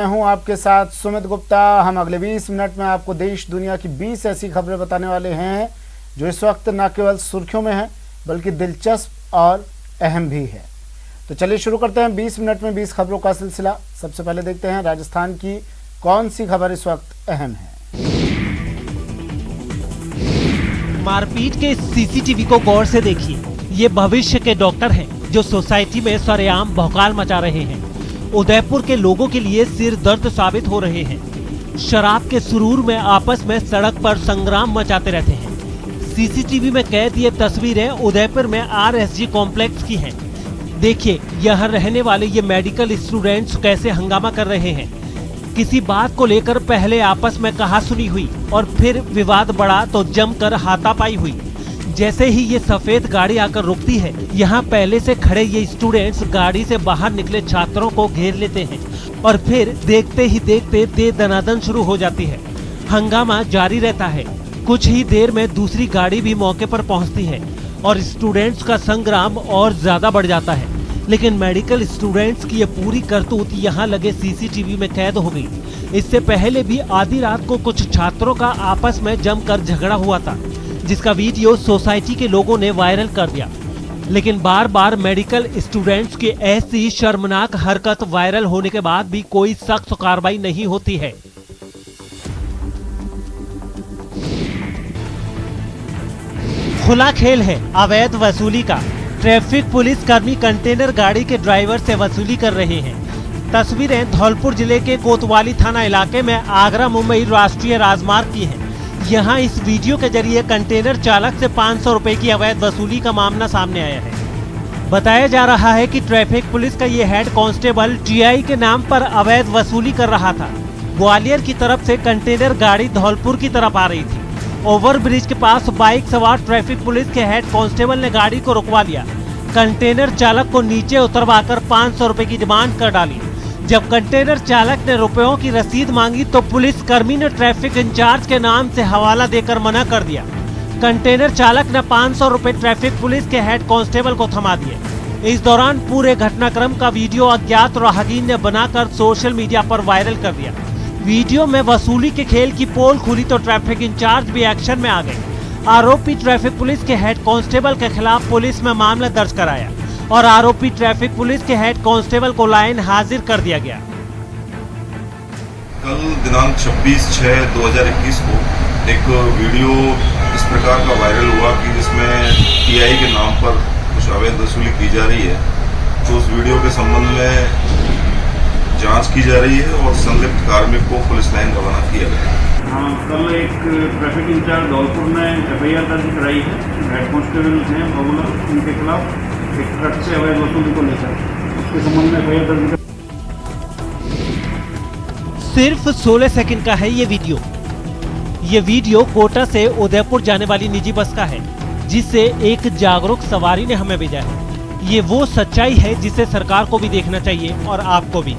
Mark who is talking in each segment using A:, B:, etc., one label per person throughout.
A: मैं हूं आपके साथ सुमित गुप्ता। हम अगले 20 मिनट में आपको देश दुनिया की 20 ऐसी खबरें बताने वाले हैं जो इस वक्त न केवल सुर्खियों में हैं बल्कि दिलचस्प और अहम भी है। तो चलिए शुरू करते हैं 20 मिनट में 20 खबरों का सिलसिला। सबसे पहले देखते हैं राजस्थान की कौन सी खबर इस वक्त अहम है।
B: मारपीट के सीसीटीवी को गौर से देखिए। ये भविष्य के डॉक्टर हैं जो सोसाइटी में सरेआम भौकाल मचा रहे हैं। उदयपुर के लोगों के लिए सिर दर्द साबित हो रहे हैं। शराब के सुरूर में आपस में सड़क पर संग्राम मचाते रहते हैं। सीसीटीवी में कैद ये तस्वीरें उदयपुर में आरएसजी कॉम्प्लेक्स की हैं। देखिए यहाँ रहने वाले ये मेडिकल स्टूडेंट्स कैसे हंगामा कर रहे हैं। किसी बात को लेकर पहले आपस में कहासुनी हुई और फिर विवाद बढ़ा तो जमकर हाथापाई हुई। जैसे ही ये सफेद गाड़ी आकर रुकती है, यहाँ पहले से खड़े ये स्टूडेंट्स गाड़ी से बाहर निकले छात्रों को घेर लेते हैं और फिर देखते ही देखते दे दनादन शुरू हो जाती है। हंगामा जारी रहता है। कुछ ही देर में दूसरी गाड़ी भी मौके पर पहुँचती है और स्टूडेंट्स का संग्राम और ज्यादा बढ़ जाता है। लेकिन मेडिकल स्टूडेंट्स की ये पूरी करतूत यहाँ लगे सीसीटीवी में कैद हो गई। इससे पहले भी आधी रात को कुछ छात्रों का आपस में जमकर झगड़ा हुआ था, जिसका वीडियो सोसाइटी के लोगों ने वायरल कर दिया। लेकिन बार बार मेडिकल स्टूडेंट्स की ऐसी शर्मनाक हरकत वायरल होने के बाद भी कोई सख्त कार्रवाई नहीं होती है। खुला खेल है अवैध वसूली का। ट्रैफिक पुलिस कर्मी कंटेनर गाड़ी के ड्राइवर से वसूली कर रहे हैं। तस्वीरें धौलपुर जिले के कोतवाली थाना इलाके में आगरा मुंबई राष्ट्रीय राजमार्ग की हैं। यहाँ इस वीडियो के जरिए कंटेनर चालक से 500 रुपए की अवैध वसूली का मामला सामने आया है। बताया जा रहा है कि ट्रैफिक पुलिस का ये हेड कांस्टेबल टीआई के नाम पर अवैध वसूली कर रहा था। ग्वालियर की तरफ से कंटेनर गाड़ी धौलपुर की तरफ आ रही थी। ओवर ब्रिज के पास बाइक सवार ट्रैफिक पुलिस के हेड कांस्टेबल ने गाड़ी को रुकवा लिया। कंटेनर चालक को नीचे उतरवाकर 500 रुपए की डिमांड कर डाली। जब कंटेनर चालक ने रुपयों की रसीद मांगी तो पुलिस कर्मी ने ट्रैफिक इंचार्ज के नाम से हवाला देकर मना कर दिया। कंटेनर चालक ने 500 रुपए ट्रैफिक पुलिस के हेड कांस्टेबल को थमा दिए। इस दौरान पूरे घटनाक्रम का वीडियो अज्ञात राहगीर ने बनाकर सोशल मीडिया पर वायरल कर दिया। वीडियो में वसूली के खेल की पोल खुली तो ट्रैफिक इंचार्ज भी एक्शन में आ गए। आरोपी ट्रैफिक पुलिस के हेड कांस्टेबल के खिलाफ पुलिस में मामला दर्ज कराया और आरोपी ट्रैफिक पुलिस के हेड कांस्टेबल को लाइन हाजिर कर दिया गया।
C: कल दिनांक 26/6/2021 को एक वीडियो इस प्रकार का वायरल हुआ कि जिसमें टीआई के नाम पर कुछ अवैध वसूली की जा रही है। तो उस वीडियो के संबंध में जांच की जा रही है और संलिप्त कार्मिक को पुलिस लाइन रवाना किया गया।
D: हाँ, कल एक ट्रैफिक इंचार्ज धौलपुर ने एफआईआर दर्ज कराई है। हेड कांस्टेबल हैं बबुला, उनके खिलाफ एक ट्रक से अवैध वसूली को लेकर उसके संबंध में एफआईआर दर्ज।
B: सिर्फ 16 सेकंड का है ये वीडियो। ये वीडियो कोटा से उदयपुर जाने वाली निजी बस का है, जिसे एक जागरूक सवारी ने हमें भेजा है। ये वो सच्चाई है जिसे सरकार को भी देखना चाहिए और आपको भी।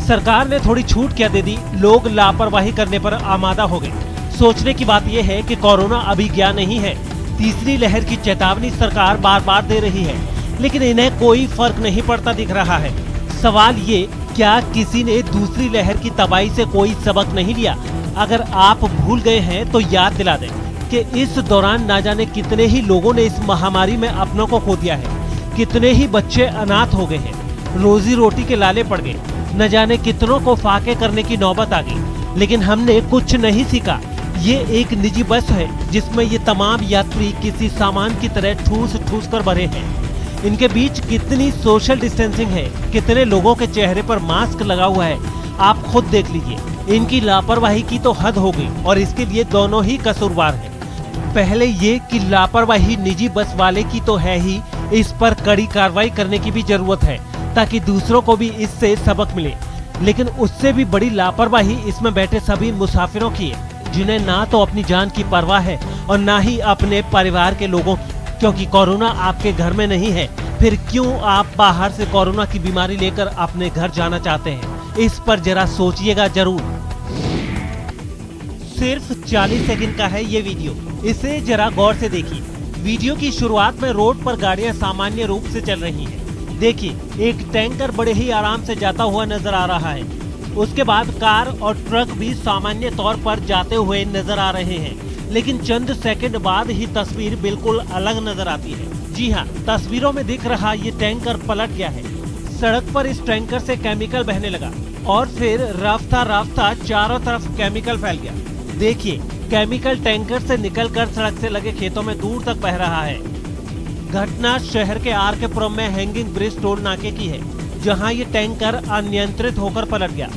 B: सरकार ने थोड़ी छूट क्या दे दी, लोग लापरवाही करने पर आमादा हो गए। सोचने की बात यह है कि कोरोना अभी गया नहीं है। तीसरी लहर की चेतावनी सरकार बार बार दे रही है, लेकिन इन्हें कोई फर्क नहीं पड़ता दिख रहा है। सवाल ये, क्या किसी ने दूसरी लहर की तबाही से कोई सबक नहीं लिया? अगर आप भूल गए हैं तो याद दिला दें कि इस दौरान न जाने कितने ही लोगों ने इस महामारी में अपनों को खो दिया है। कितने ही बच्चे अनाथ हो गए हैं, रोजी रोटी के लाले पड़ गए। न जाने कितनों को फाके करने की नौबत आ गई, लेकिन हमने कुछ नहीं सीखा। ये एक निजी बस है जिसमें ये तमाम यात्री किसी सामान की तरह ठूस ठूस कर भरे हैं। इनके बीच कितनी सोशल डिस्टेंसिंग है, कितने लोगों के चेहरे पर मास्क लगा हुआ है, आप खुद देख लीजिए। इनकी लापरवाही की तो हद हो गई और इसके लिए दोनों ही कसूरवार हैं। पहले ये कि लापरवाही निजी बस वाले की तो है ही, इस पर कड़ी कार्रवाई करने की भी जरूरत है ताकि दूसरों को भी इससे सबक मिले। लेकिन उससे भी बड़ी लापरवाही इसमें बैठे सभी मुसाफिरों की है, जिन्हें ना तो अपनी जान की परवाह है और ना ही अपने परिवार के लोगों की। क्योंकि कोरोना आपके घर में नहीं है, फिर क्यों आप बाहर से कोरोना की बीमारी लेकर अपने घर जाना चाहते हैं? इस पर जरा सोचिएगा जरूर। सिर्फ 40 सेकंड का है ये वीडियो, इसे जरा गौर से देखिए। वीडियो की शुरुआत में रोड पर गाड़ियां सामान्य रूप से चल रही हैं। देखिए, एक टैंकर बड़े ही आराम से जाता हुआ नजर आ रहा है। उसके बाद कार और ट्रक भी सामान्य तौर पर जाते हुए नजर आ रहे हैं, लेकिन चंद सेकंड बाद ही तस्वीर बिल्कुल अलग नजर आती है। जी हाँ, तस्वीरों में दिख रहा ये टैंकर पलट गया है। सड़क पर इस टैंकर से केमिकल बहने लगा और फिर राफ्ता राफ्ता चारों तरफ केमिकल फैल गया। देखिए, केमिकल टैंकर से निकलकर सड़क से लगे खेतों में दूर तक बह रहा है। घटना शहर के आर.के. पुरम में हैंगिंग ब्रिज टोल नाके की है, जहां ये टैंकर अनियंत्रित होकर पलट गया।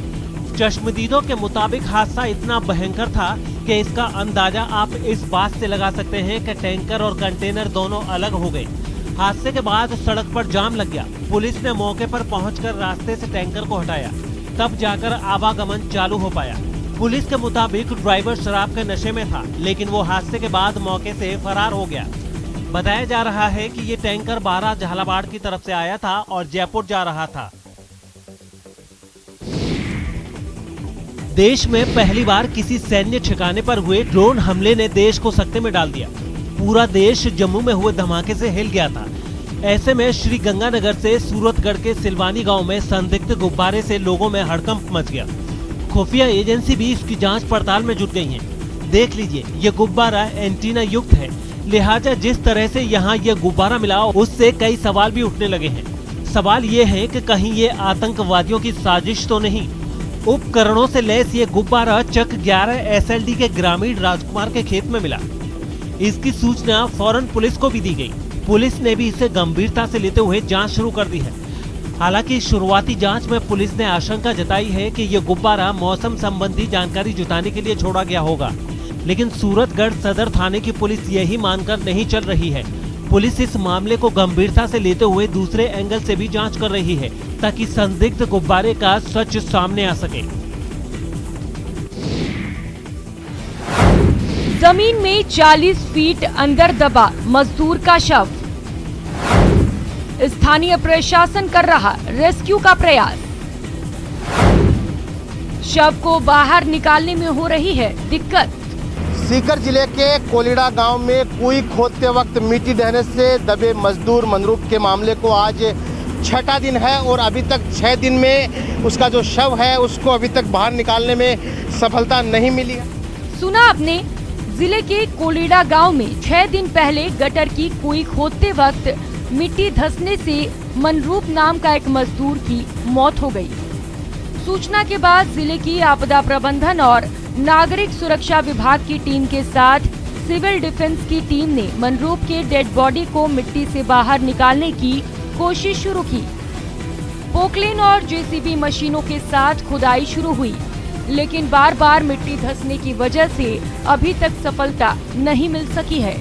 B: चश्मदीदों के मुताबिक हादसा इतना भयंकर था कि इसका अंदाजा आप इस बात से लगा सकते हैं कि टैंकर और कंटेनर दोनों अलग हो गए। हादसे के बाद सड़क पर जाम लग गया। पुलिस ने मौके पर पहुंचकर रास्ते से टैंकर को हटाया, तब जाकर आवागमन चालू हो पाया। पुलिस के मुताबिक ड्राइवर शराब के नशे में था, लेकिन वो हादसे के बाद मौके से फरार हो गया। बताया जा रहा है कि ये टैंकर बारा झालावाड़ की तरफ से आया था और जयपुर जा रहा था। देश में पहली बार किसी सैन्य ठिकाने पर हुए ड्रोन हमले ने देश को सकते में डाल दिया। पूरा देश जम्मू में हुए धमाके से हिल गया था। ऐसे में श्री गंगानगर से सूरतगढ़ के सिलवानी गांव में संदिग्ध गुब्बारे से लोगों में हड़कंप मच गया। खुफिया एजेंसी भी इसकी जांच पड़ताल में जुट गई है। देख लीजिए, ये गुब्बारा एंटीना युक्त है, लिहाजा जिस तरह से यहाँ ये गुब्बारा मिला उससे कई सवाल भी उठने लगे हैं। सवाल ये है कि कहीं ये आतंकवादियों की साजिश तो नहीं। उपकरणों से लैस ये गुब्बारा चक 11 SLD के ग्रामीण राजकुमार के खेत में मिला। इसकी सूचना फौरन पुलिस को भी दी गई। पुलिस ने भी इसे गंभीरता से लेते हुए जांच शुरू कर दी है। हालांकि शुरुआती जांच में पुलिस ने आशंका जताई है कि ये गुब्बारा मौसम संबंधी जानकारी जुटाने के लिए छोड़ा गया होगा, लेकिन सूरतगढ़ सदर थाने की पुलिस यही मानकर नहीं चल रही है। पुलिस इस मामले को गंभीरता से लेते हुए दूसरे एंगल से भी जांच कर रही है, ताकि संदिग्ध गुब्बारे का सच सामने आ सके।
E: जमीन में 40 फीट अंदर दबा मजदूर का शव। स्थानीय प्रशासन कर रहा रेस्क्यू का प्रयास। शव को बाहर निकालने में हो रही है दिक्कत।
F: सीकर जिले के कोलिडा गांव में कुएं खोदते वक्त मिट्टी ढहने से दबे मजदूर मनरूप के मामले को आज 6वां दिन है और अभी तक 6 दिन में उसका जो शव है उसको अभी तक बाहर निकालने में सफलता नहीं मिली है।
E: सुना आपने, जिले के कोलिडा गांव में 6 दिन पहले गटर की कुएं खोदते वक्त मिट्टी धंसने से मनरूप नाम का एक मजदूर की मौत हो गई। सूचना के बाद जिले की आपदा प्रबंधन और नागरिक सुरक्षा विभाग की टीम के साथ सिविल डिफेंस की टीम ने मनरूप के डेड बॉडी को मिट्टी से बाहर निकालने की कोशिश शुरू की। पोकलेन और जेसीबी मशीनों के साथ खुदाई शुरू हुई, लेकिन बार बार मिट्टी धंसने की वजह से अभी तक सफलता नहीं मिल सकी है।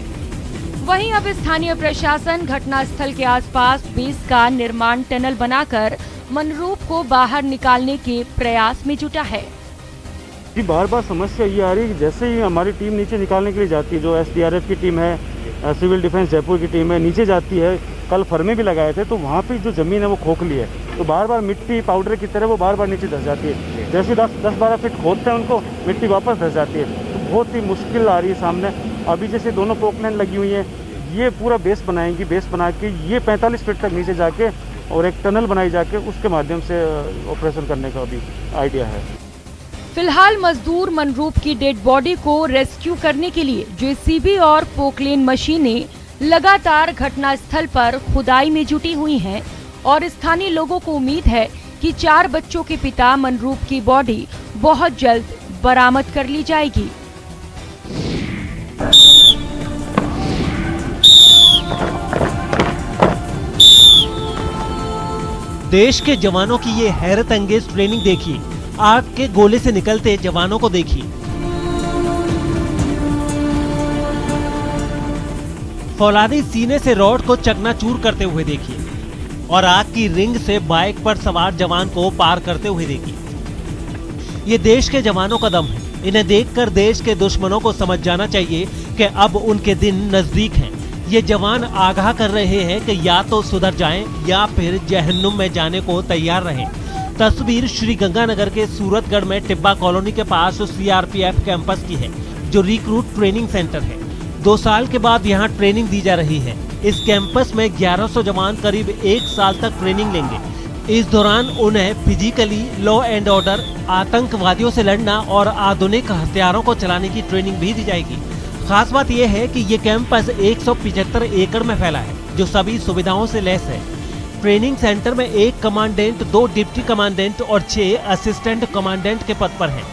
E: वहीं अब स्थानीय प्रशासन घटनास्थल के आसपास बेस का निर्माण टनल बनाकर मनरूप को बाहर निकालने के प्रयास में जुटा है।
G: जी, बार बार समस्या ये आ रही है कि जैसे ही हमारी टीम नीचे निकालने के लिए जाती है, जो SDRF की टीम है, सिविल डिफेंस जयपुर की टीम है, नीचे जाती है, कल फर्मे भी लगाए थे, तो वहाँ पे जो ज़मीन है वो खोखली है, तो बार बार मिट्टी पाउडर की तरह वो बार बार नीचे धस जाती है। जैसे 10-12 फीट खोदते हैं उनको, मिट्टी वापस धस जाती है, तो बहुत ही मुश्किल आ रही है सामने। अभी जैसे दोनों पोकलैंड लगी हुई हैं, ये पूरा बेस बनाएंगी, बेस बना के ये 45 फीट तक नीचे जाके और एक टनल बनाई जाके उसके माध्यम से ऑपरेशन करने का अभी आइडिया है।
E: फिलहाल मजदूर मनरूप की डेड बॉडी को रेस्क्यू करने के लिए जेसीबी और पोकलेन मशीनें लगातार घटनास्थल पर खुदाई में जुटी हुई हैं और स्थानीय लोगों को उम्मीद है कि 4 बच्चों के पिता मनरूप की बॉडी बहुत जल्द बरामद कर ली जाएगी।
B: देश के जवानों की ये हैरत अंगेज ट्रेनिंग देखिए। आग के गोले से निकलते जवानों को देखिए। फौलादी सीने से रॉड को चकनाचूर करते हुए देखिए और आग की रिंग से बाइक पर सवार जवान को पार करते हुए देखिए। ये देश के जवानों का दम है। इन्हें देखकर देश के दुश्मनों को समझ जाना चाहिए कि अब उनके दिन नजदीक हैं। ये जवान आगाह कर रहे हैं कि या तो सुधर जाएं या फिर जहन्नुम में जाने को तैयार रहें। तस्वीर श्री गंगानगर के सूरतगढ़ में टिब्बा कॉलोनी के पास CRPF कैंपस की है, जो रिक्रूट ट्रेनिंग सेंटर है। 2 साल के बाद यहाँ ट्रेनिंग दी जा रही है। इस कैंपस में 1100 जवान करीब 1 साल तक ट्रेनिंग लेंगे। इस दौरान उन्हें फिजिकली लॉ एंड ऑर्डर, आतंकवादियों से लड़ना और आधुनिक हथियारों को चलाने की ट्रेनिंग भी दी जाएगी। खास बात यह है कि ये कैंपस 175 एकड़ में फैला है, जो सभी सुविधाओं से लैस है। ट्रेनिंग सेंटर में 1 कमांडेंट, 2 डिप्टी कमांडेंट और 6 असिस्टेंट कमांडेंट के पद पर हैं।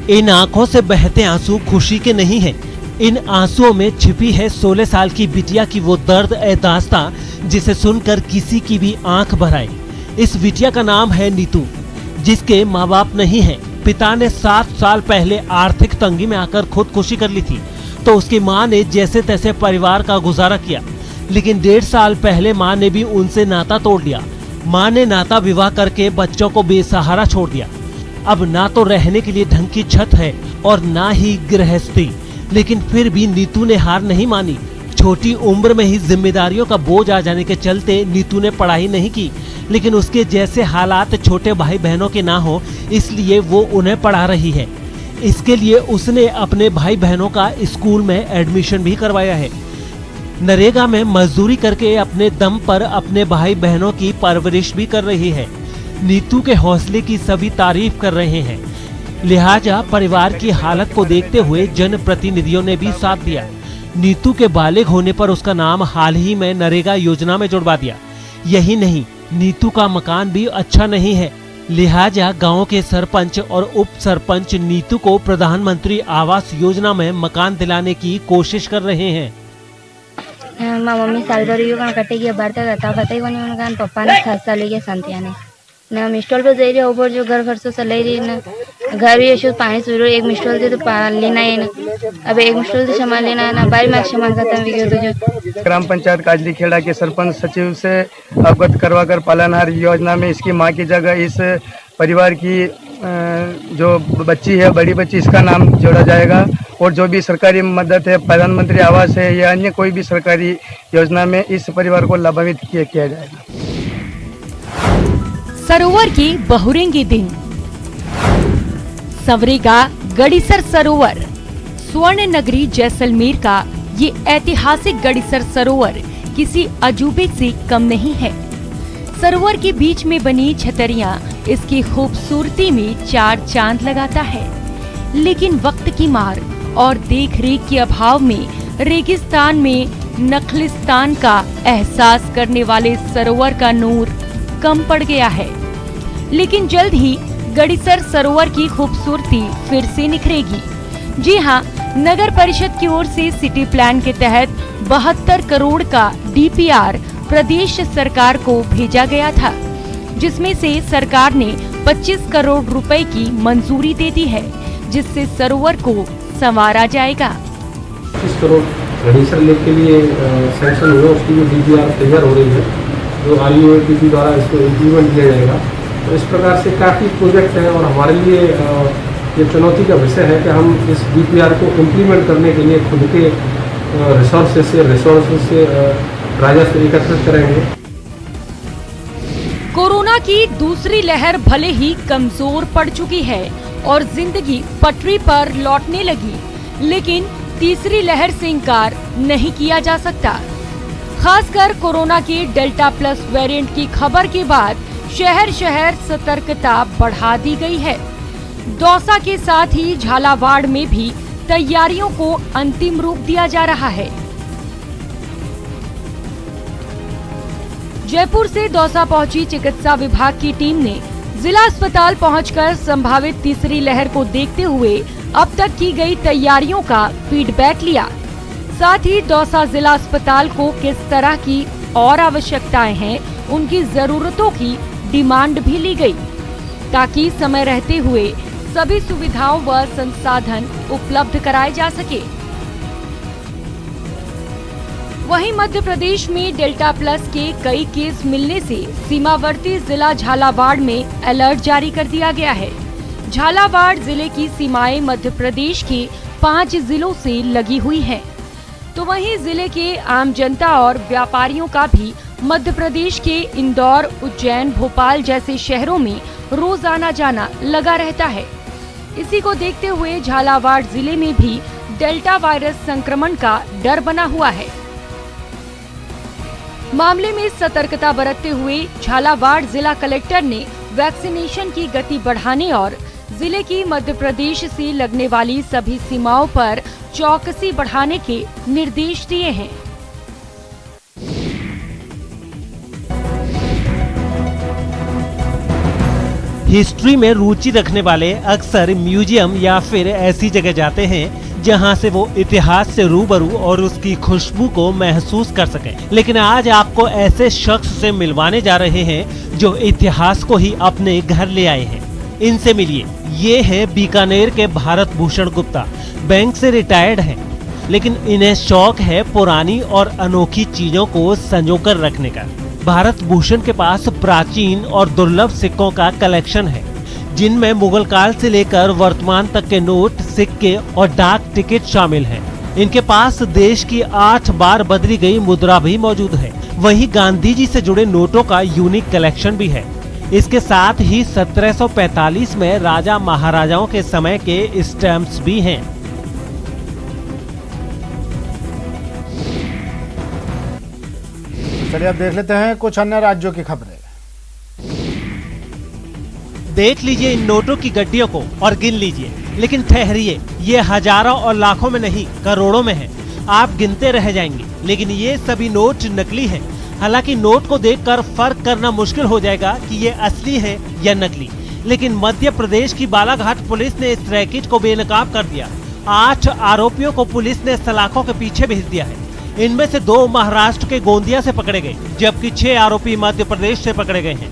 B: इन आंखों से बहते आंसू खुशी के नहीं हैं। इन आंसुओं में छिपी है 16 साल की बिटिया की वो दर्द ए दास्तां, जिसे सुनकर किसी की भी आंख भर आए। इस बिटिया का नाम है नीतू, जिसके माँ बाप नहीं हैं। पिता ने 7 साल पहले आर्थिक तंगी में आकर खुदकुशी कर ली थी, तो उसकी माँ ने जैसे तैसे परिवार का गुजारा किया। लेकिन 1.5 साल पहले माँ ने भी उनसे नाता तोड़ दिया। माँ ने नाता विवाह करके बच्चों को बेसहारा छोड़ दिया। अब ना तो रहने के लिए ढंग की छत है और ना ही गृहस्थी, लेकिन फिर भी नीतू ने हार नहीं मानी। छोटी उम्र में ही जिम्मेदारियों का बोझ आ जाने के चलते नीतू ने पढ़ाई नहीं की, लेकिन उसके जैसे हालात छोटे भाई बहनों के ना हो, इसलिए वो उन्हें पढ़ा रही है। इसके लिए उसने अपने भाई बहनों का स्कूल में एडमिशन भी करवाया है। नरेगा में मजदूरी करके अपने दम पर अपने भाई बहनों की परवरिश भी कर रही है। नीतू के हौसले की सभी तारीफ कर रहे हैं, लिहाजा परिवार की हालत को देखते हुए जनप्रतिनिधियों ने भी साथ दिया। नीतू के बालिग होने पर उसका नाम हाल ही में नरेगा योजना में जुड़वा दिया। यही नहीं, नीतू का मकान भी अच्छा नहीं है, लिहाजा गांव के सरपंच और उप सरपंच नीतू को प्रधानमंत्री आवास योजना में मकान दिलाने की कोशिश कर रहे हैं।
H: मम्मी सालभर कटेगी बार तक पप्पा ने खासा लेके संतिया ना मिस्टॉल पे जाइए ऊपर जो घर खर्चो से ले रही ना घर भी ऐसे पानी सुर एक मिस्टॉल से तो लेना है ना, अब एक मिस्टॉल से सामान लेना है ना, बारी में सामान खत्म भी गया। तो जो
I: ग्राम पंचायत काजली खेड़ा के सरपंच सचिव से अवगत करवाकर पालनहार योजना में इसकी मां की जगह इस परिवार की जो बच्ची है, बड़ी बच्ची, इसका नाम जोड़ा जाएगा। और जो भी सरकारी मदद है, प्रधानमंत्री आवास है या अन्य कोई भी सरकारी योजना में इस परिवार को लाभान्वित किया जाएगा।
E: सरोवर के बहुरेंगे दिन, संवरेगा गड़ीसर सरोवर। स्वर्ण नगरी जैसलमेर का ये ऐतिहासिक गड़ीसर सरोवर किसी अजूबे से कम नहीं है। सरोवर के बीच में बनी छतरियां इसकी खूबसूरती में 4 चांद लगाता है, लेकिन वक्त की मार और देखरेख के अभाव में रेगिस्तान में नखलिस्तान का एहसास करने वाले सरोवर का नूर कम पड़ गया है। लेकिन जल्द ही गड़ीसर सरोवर की खूबसूरती फिर से निखरेगी। जी हां, नगर परिषद की ओर से सिटी प्लान के तहत 72 करोड़ का डीपीआर प्रदेश सरकार को भेजा गया था, जिसमें से सरकार ने 25 करोड़ रुपए की मंजूरी दे दी है, जिससे सरोवर को संवारा जाएगा।
J: 25 करोड़ गड़ीसर लेक के लिए सैंक्शन हुआ, उसकी जो डीपीआर तैयार हो रही है, जो RUATP द्वारा इसको इम्प्लीमेंट किया जाएगा। तो इस प्रकार से काफ़ी प्रोजेक्ट हैं और हमारे लिए ये चुनौती का विषय है कि हम इस डीपीआर को इम्प्लीमेंट करने के लिए खुद के रिसोर्सेज से राजस्व एकत्रित करेंगे।
E: कोरोना की दूसरी लहर भले ही कमजोर पड़ चुकी है और जिंदगी पटरी पर लौटने लगी, लेकिन तीसरी लहर से इंकार नहीं किया जा सकता। खासकर कोरोना के डेल्टा प्लस वेरिएंट की खबर के बाद शहर सतर्कता बढ़ा दी गई है। दौसा के साथ ही झालावाड़ में भी तैयारियों को अंतिम रूप दिया जा रहा है। जयपुर से दौसा पहुंची चिकित्सा विभाग की टीम ने जिला अस्पताल पहुंचकर संभावित तीसरी लहर को देखते हुए अब तक की गई तैयारियों का फीडबैक लिया। साथ ही दौसा जिला अस्पताल को किस तरह की और आवश्यकताएं हैं, उनकी जरूरतों की डिमांड भी ली गई, ताकि समय रहते हुए सभी सुविधाओं व संसाधन उपलब्ध कराए जा सके। वहीं मध्य प्रदेश में डेल्टा प्लस के कई केस मिलने से सीमावर्ती जिला झालावाड़ में अलर्ट जारी कर दिया गया है। झालावाड़ जिले की सीमाएं मध्य प्रदेश के 5 जिलों से लगी हुई हैं। तो वहीं जिले के आम जनता और व्यापारियों का भी मध्य प्रदेश के इंदौर, उज्जैन, भोपाल जैसे शहरों में रोज आना जाना लगा रहता है। इसी को देखते हुए झालावाड़ जिले में भी डेल्टा वायरस संक्रमण का डर बना हुआ है। मामले में सतर्कता बरतते हुए झालावाड़ जिला कलेक्टर ने वैक्सीनेशन की गति बढ़ाने और जिले की मध्य प्रदेश से लगने वाली सभी सीमाओं पर चौकसी बढ़ाने के निर्देश दिए हैं।
B: हिस्ट्री में रुचि रखने वाले अक्सर म्यूजियम या फिर ऐसी जगह जाते हैं जहां से वो इतिहास से रूबरू और उसकी खुशबू को महसूस कर सकें। लेकिन आज आपको ऐसे शख्स से मिलवाने जा रहे हैं जो इतिहास को ही अपने घर ले आए हैं। इनसे मिलिए। ये है बीकानेर के भारत भूषण गुप्ता। बैंक से रिटायर्ड हैं, लेकिन इन्हें शौक है पुरानी और अनोखी चीजों को संजोकर रखने का। भारत भूषण के पास प्राचीन और दुर्लभ सिक्कों का कलेक्शन है, जिनमें मुगल काल से लेकर वर्तमान तक के नोट, सिक्के और डाक टिकट शामिल हैं। इनके पास देश की 8 बार बदली गई मुद्रा भी मौजूद है। वहीं गांधी जी से जुड़े नोटों का यूनिक कलेक्शन भी है। इसके साथ ही 1745 में राजा महाराजाओं के समय के स्टैम्प्स भी हैं।
A: चलिए अब देख लेते हैं कुछ अन्य राज्यों की खबरें।
B: देख लीजिए इन नोटों की गड्डियों को और गिन लीजिए, लेकिन ठहरिए, ये हजारों और लाखों में नहीं करोड़ों में है। आप गिनते रह जाएंगे, लेकिन ये सभी नोट नकली हैं। हालांकि नोट को देखकर फर्क करना मुश्किल हो जाएगा कि ये असली है या नकली, लेकिन मध्य प्रदेश की बालाघाट पुलिस ने इस रैकेट को बेनकाब कर दिया। 8 आरोपियों को पुलिस ने सलाखों के पीछे भेज दिया है। इनमें से 2 महाराष्ट्र के गोंदिया से पकड़े गए, जबकि 6 आरोपी मध्य प्रदेश से पकड़े गए हैं।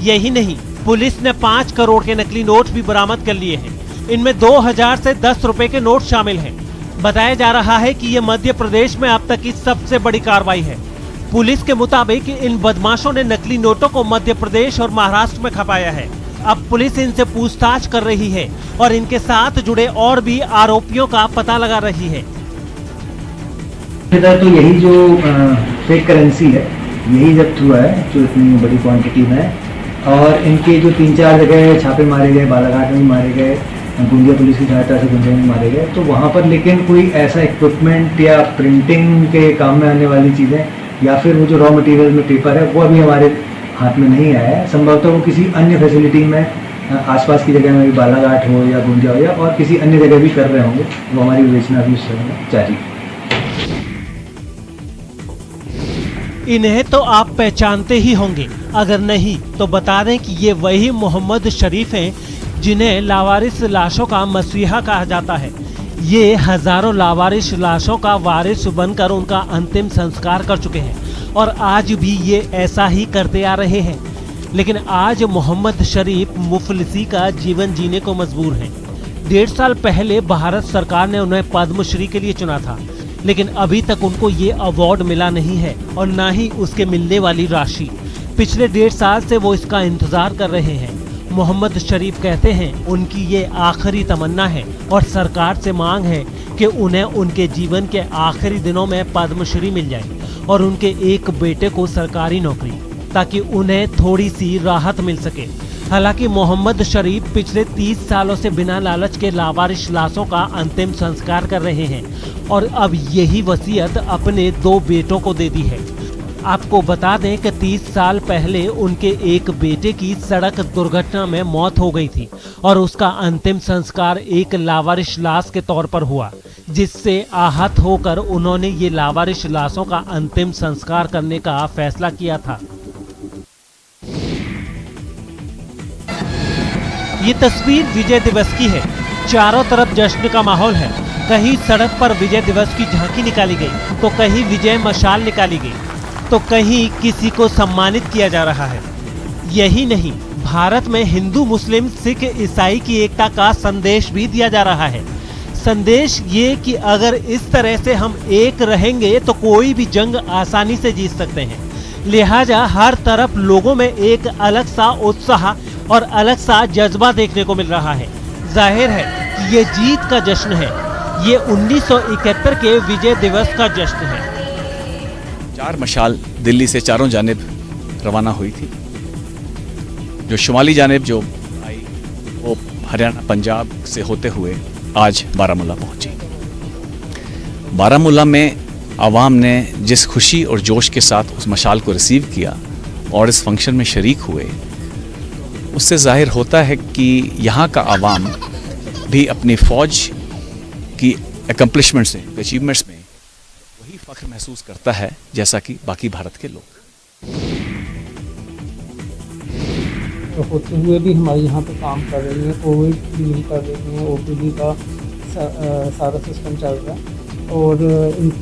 B: यही नहीं, पुलिस ने 5 करोड़ के नकली नोट भी बरामद कर लिए हैं। इनमें 2000 से 10 रुपए के नोट शामिल हैं। बताया जा रहा है कि ये मध्य प्रदेश में अब तक की सबसे बड़ी कार्रवाई है। पुलिस के मुताबिक इन बदमाशों ने नकली नोटों को मध्य प्रदेश और महाराष्ट्र में खपाया है। अब पुलिस इनसे पूछताछ कर रही है और इनके साथ जुड़े और भी आरोपियों का पता लगा रही है।
K: तो यही जो फेक करेंसी है, यही जब्त हुआ है जो इतनी बड़ी क्वांटिटी में, और इनके जो 3-4 जगह छापे मारे गए, बालाघाट में भी मारे गए, गोंदिया पुलिस की सहायता से गोंदिया में मारे गए, तो वहाँ पर लेकिन कोई ऐसा इक्विपमेंट या प्रिंटिंग के काम में आने वाली चीज़ें या फिर वो जो रॉ मटेरियल में पेपर है वो अभी हमारे हाथ में नहीं आया है। संभवतः वो किसी अन्य फैसिलिटी में आसपास की जगह में भी बालाघाट हो या गोंदिया हो या और किसी अन्य जगह भी कर रहे होंगे, वो हमारी विवेचना भी उस समय जारी है।
B: इन्हें तो आप पहचानते ही होंगे, अगर नहीं तो बता दें कि ये वही मोहम्मद शरीफ हैं जिन्हें लावारिस लाशों का मसीहा कहा जाता है। ये हजारों लावारिस लाशों का वारिस बनकर उनका अंतिम संस्कार कर चुके हैं और आज भी ये ऐसा ही करते आ रहे हैं। लेकिन आज मोहम्मद शरीफ मुफलिसी का जीवन जीने को मजबूर हैं। 1.5 साल पहले भारत सरकार ने उन्हें पद्मश्री के लिए चुना था, लेकिन अभी तक उनको ये अवार्ड मिला नहीं है और ना ही उसके मिलने वाली राशि। पिछले 1.5 साल से वो इसका इंतजार कर रहे हैं। मोहम्मद शरीफ कहते हैं उनकी ये आखिरी तमन्ना है और सरकार से मांग है कि उन्हें उनके जीवन के आखिरी दिनों में पद्मश्री मिल जाए और उनके एक बेटे को सरकारी नौकरी, ताकि उन्हें थोड़ी सी राहत मिल सके। हालांकि मोहम्मद शरीफ पिछले 30 सालों से बिना लालच के लावारिस लाशों का अंतिम संस्कार कर रहे हैं और अब यही वसीयत अपने 2 बेटों को दे दी है। आपको बता दें कि 30 साल पहले उनके एक बेटे की सड़क दुर्घटना में मौत हो गई थी और उसका अंतिम संस्कार एक लावारिस लाश के तौर पर हुआ, जिससे आहत होकर उन्होंने ये लावारिस लाशों का अंतिम संस्कार करने का फैसला किया था। ये तस्वीर विजय दिवस की है। चारों तरफ जश्न का माहौल है। कहीं सड़क पर विजय दिवस की झांकी निकाली गई, तो कहीं विजय मशाल निकाली गई, तो कहीं किसी को सम्मानित किया जा रहा है। यही नहीं, भारत में हिंदू, मुस्लिम, सिख, ईसाई की एकता का संदेश भी दिया जा रहा है। संदेश ये कि अगर इस तरह से हम एक रहेंगे तो कोई भी जंग आसानी से जीत सकते हैं। लिहाजा हर तरफ लोगों में एक अलग सा उत्साह और अलग सा जज्बा देखने को मिल रहा है। जाहिर है कि ये जीत का जश्न है। ये 1971 के विजय दिवस का जश्न है।
L: 4 मशाल दिल्ली से चारों जानिब रवाना हुई थी। जो शुमाली जानिब जो आई वो हरियाणा, पंजाब से होते हुए आज बारामूला पहुंची। बारामूला में आवाम ने जिस खुशी और जोश के साथ उस मशाल को रिसीव किया और इस फंक्शन में शरीक हुए, उससे जाहिर होता है कि यहाँ का आवाम भी अपनी फ़ौज की एकम्प्लिशमेंट्स से, अचीवमेंट्स में वही फ़ख्र महसूस करता है जैसा कि बाकी भारत के लोग।
J: होते हुए भी हमारे यहाँ पे काम कर रही हैं, कोविड डील कर रही हैं, ओपीडी का सारा सिस्टम चल रहा है और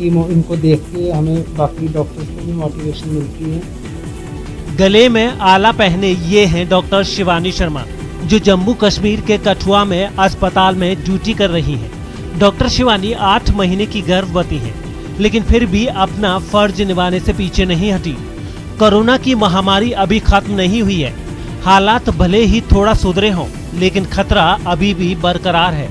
J: इनको देख के हमें बाकी डॉक्टर्स को भी मोटिवेशन मिलती है।
B: गले में आला पहने ये हैं डॉक्टर शिवानी शर्मा, जो जम्मू कश्मीर के कठुआ में अस्पताल में ड्यूटी कर रही हैं। डॉक्टर शिवानी 8 महीने की गर्भवती हैं, लेकिन फिर भी अपना फर्ज निभाने से पीछे नहीं हटी। कोरोना की महामारी अभी खत्म नहीं हुई है, हालात भले ही थोड़ा सुधरे हों, लेकिन खतरा अभी भी बरकरार है।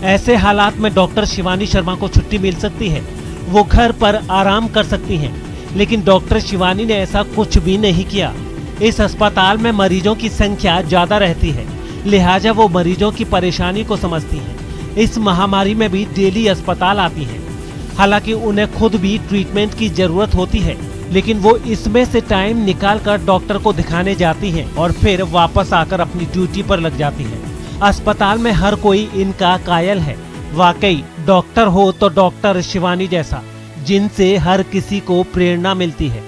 B: ऐसे हालात में डॉक्टर शिवानी शर्मा को छुट्टी मिल सकती है, वो घर पर आराम कर सकती हैं, लेकिन डॉक्टर शिवानी ने ऐसा कुछ भी नहीं किया। इस अस्पताल में मरीजों की संख्या ज्यादा रहती है, लिहाजा वो मरीजों की परेशानी को समझती हैं। इस महामारी में भी डेली अस्पताल आती हैं, हालांकि उन्हें खुद भी ट्रीटमेंट की जरूरत होती है, लेकिन वो इसमें से टाइम निकालकर डॉक्टर को दिखाने जाती हैं और फिर वापस आकर अपनी ड्यूटी पर लग जाती हैं। अस्पताल में हर कोई इनका कायल है। वाकई डॉक्टर हो तो डॉक्टर शिवानी जैसा, जिनसे हर किसी को प्रेरणा मिलती है।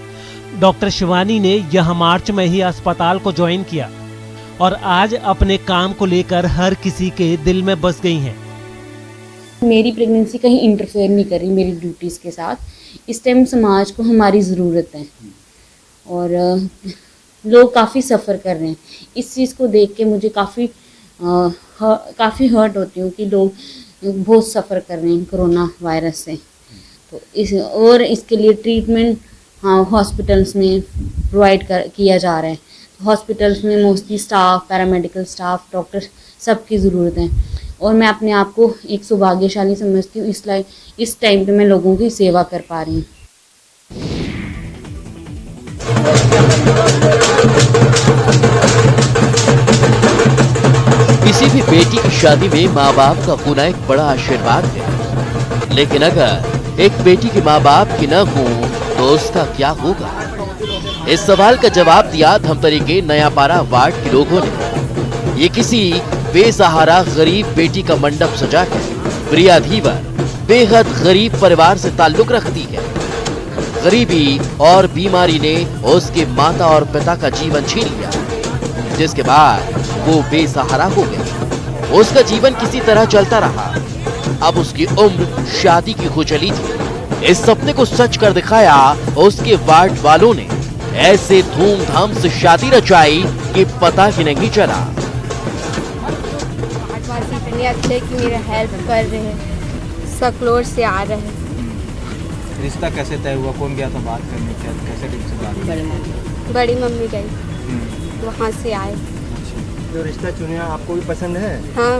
B: डॉक्टर शिवानी ने यह मार्च में ही अस्पताल को ज्वाइन किया और आज अपने काम को लेकर हर किसी के दिल में बस गई हैं।
M: मेरी प्रेगनेंसी कहीं इंटरफेयर नहीं कर रही मेरी ड्यूटीज़ के साथ। इस टाइम समाज को हमारी ज़रूरत है और लोग काफ़ी सफ़र कर रहे हैं। इस चीज़ को देख के मुझे काफ़ी हर्ट होती हूँ कि लोग बहुत सफ़र कर रहे हैं कोरोना वायरस से। तो इसके लिए ट्रीटमेंट हॉस्पिटल्स में प्रोवाइड किया जा रहा है। हॉस्पिटल्स में mostly staff, paramedical staff, doctor सबकी ज़रूरत है और मैं अपने आप को एक सौभाग्यशाली समझती हूँ। इस टाइम पे मैं लोगों की सेवा कर पा रही हूँ।
N: किसी भी बेटी की शादी में माँ बाप का होना एक बड़ा आशीर्वाद है, लेकिन अगर एक बेटी के माँ बाप की न हो तो उसका क्या होगा? इस सवाल का जवाब दिया धमतरी के नयापारा वार्ड के लोगों ने। ये किसी बेसहारा गरीब बेटी का मंडप सजाकर प्रिया धीवर बेहद गरीब परिवार से ताल्लुक रखती है। गरीबी और बीमारी ने उसके माता और पिता का जीवन छीन लिया, जिसके बाद वो बेसहारा हो गई। उसका जीवन किसी तरह चलता रहा। अब उसकी उम्र शादी की हो चली थी। इस सपने को सच कर दिखाया उसके वार्ड वालों ने। ऐसे धूमधाम से शादी रचाई कि पता ही नहीं चला।
O: इतने अच्छे कि मेरा हेल्प कर रहे हैं, सकलोर से आ रहे हैं।
P: रिश्ता कैसे तय हुआ? कौन गया था बात करने? कैसे बात?
O: बड़ी मम्मी गई, वहाँ से आए।
K: जो रिश्ता चुना आपको भी पसंद है?
O: हाँ।